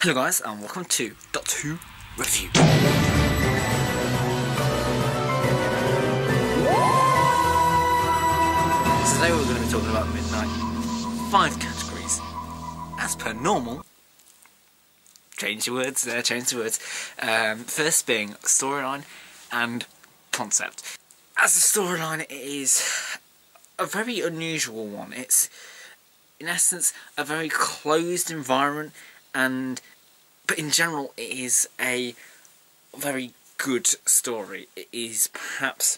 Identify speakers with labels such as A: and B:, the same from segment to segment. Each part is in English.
A: Hello guys, and welcome to Doctor Who Review. So today we're going to be talking about Midnight. 5 categories. As per normal. Change your words there, change the words. First being storyline and concept. As a storyline, it is a very unusual one. It's, in essence, a very closed environment, but in general it is a very good story. It is perhaps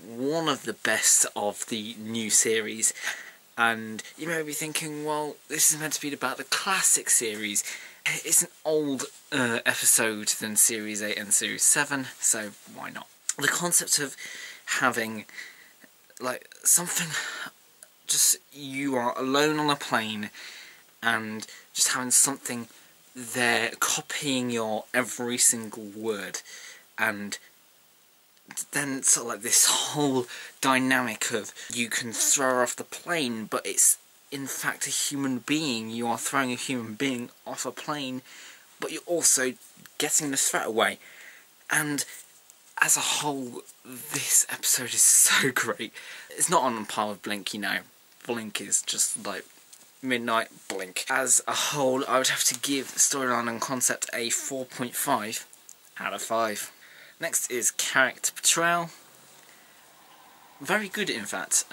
A: one of the best of the new series, and you may be thinking, well, this is meant to be about the classic series. It's an old episode than Series 8 and Series 7, so why not? The concept of having, like, something, just you are alone on a plane and just having something there copying your every single word, and then sort of like this whole dynamic of you can throw her off the plane, but it's in fact a human being. You are throwing a human being off a plane, but you're also getting the threat away. And as a whole, this episode is so great. It's not on par with Blink, you know. Blink is just like Midnight, Blink. As a whole, I would have to give storyline and concept a 4.5 out of 5. Next is character portrayal. Very good, in fact.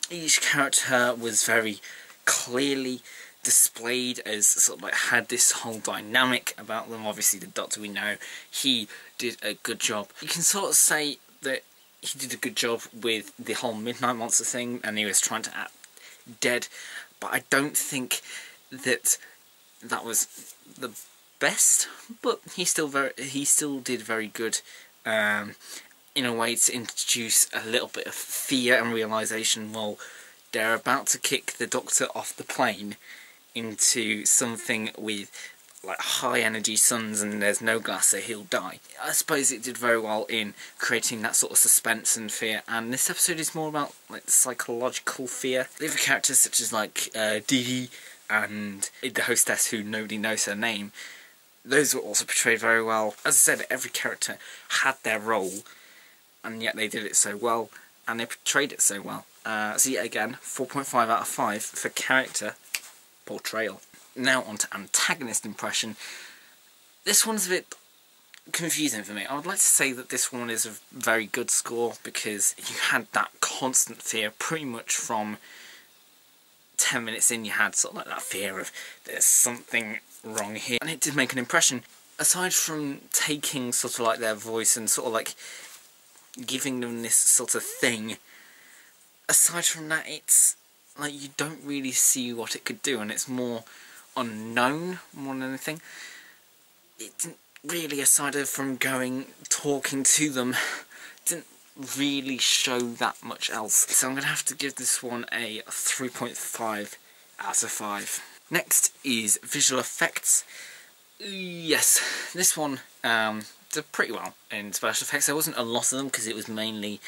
A: Each character was very clearly displayed as sort of like had this whole dynamic about them. Obviously the Doctor, we know, he did a good job. You can sort of say that he did a good job with the whole Midnight Monster thing, and he was trying to act dead, but I don't think that was the best, but he still did very good in a way to introduce a little bit of fear and realisation. Well, they're about to kick the Doctor off the plane into something with like high energy suns and there's no glass, so he'll die. I suppose it did very well in creating that sort of suspense and fear, and this episode is more about like psychological fear. The other characters such as like Dee Dee and the hostess, who nobody knows her name, those were also portrayed very well. As I said, every character had their role, and yet they did it so well, and they portrayed it so well. So yet again, 4.5 out of 5 for character portrayal. Now on to antagonist impression. This one's a bit confusing for me. I would like to say that this one is a very good score, because you had that constant fear pretty much from 10 minutes in. You had sort of like that fear of there's something wrong here, and it did make an impression. Aside from taking sort of like their voice and sort of like giving them this sort of thing, aside from that, it's like you don't really see what it could do, and it's more unknown more than anything. It didn't really, aside from talking to them, didn't really show that much else. So I'm going to have to give this one a 3.5 out of 5. Next is visual effects. Yes, this one did pretty well in special effects. There wasn't a lot of them because it was mainly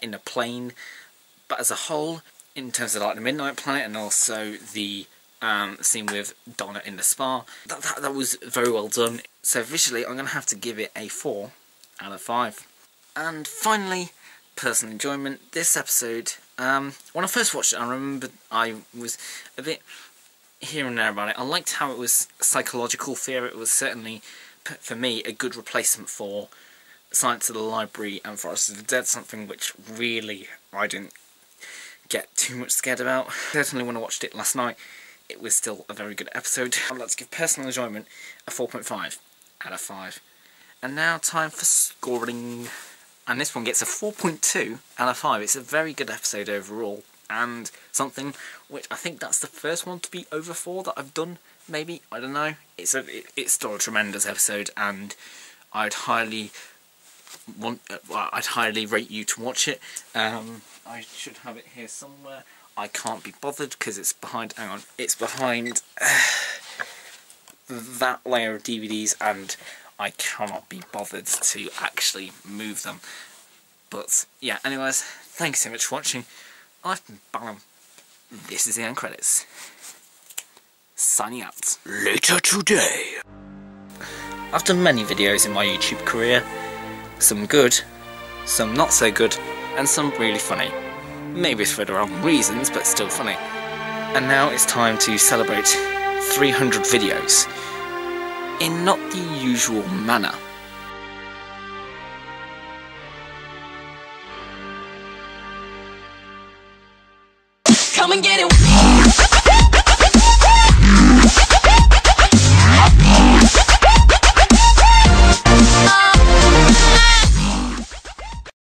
A: in a plane, but as a whole, in terms of like the Midnight Planet and also the scene with Donna in the spa, that was very well done. So visually, I'm going to have to give it a 4 out of 5. And finally, personal enjoyment. This episode, when I first watched it, I remember I was a bit here and there about it. I liked how it was psychological fear. It was certainly, for me, a good replacement for Science of the Library and Forest of the Dead, something which really I didn't get too much scared about. Certainly when I watched it last night, it was still a very good episode. I'd like to give personal enjoyment a 4.5 out of 5. And now time for scoring. And this one gets a 4.2 out of 5. It's a very good episode overall, and something which I think that's the first one to be over 4 that I've done, maybe, I don't know. It's still a tremendous episode, and I'd highly rate you to watch it. I should have it here somewhere. I can't be bothered because it's behind, hang on, it's behind that layer of DVDs, and I cannot be bothered to actually move them. But yeah, anyways, thanks so much for watching. I've been Bam. This is the end credits. signing out.
B: Later today.
A: I've done many videos in my YouTube career, some good, some not so good, and some really funny. Maybe for the wrong reasons, but still funny. And now it's time to celebrate 300 videos in not the usual manner.
C: Come and get it.